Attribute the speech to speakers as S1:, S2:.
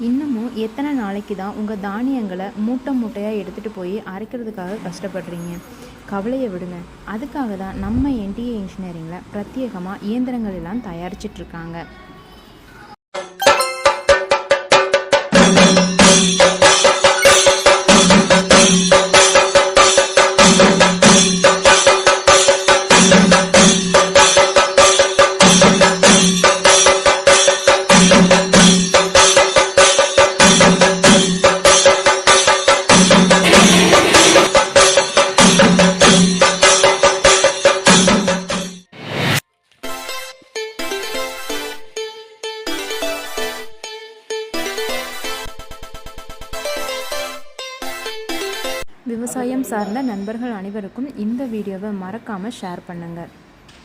S1: இன்னமும் எத்தனை நாளைக்கு தான் உங்கள் தானியங்களை மூட்டை மூட்டையாக எடுத்துகிட்டு போய் அரைக்கிறதுக்காக கஷ்டப்படுறீங்க? கவலையை விடுங்க. அதுக்காக தான் நம்ம என்டிஏ இன்ஜினியரிங்கில் பிரத்யேகமாக இயந்திரங்கள் எல்லாம் தயாரிச்சிட்ருக்காங்க. விவசாயம் சார்ந்த நண்பர்கள் அனைவருக்கும் இந்த வீடியோவை மறக்காமல் ஷேர் பண்ணுங்கள்.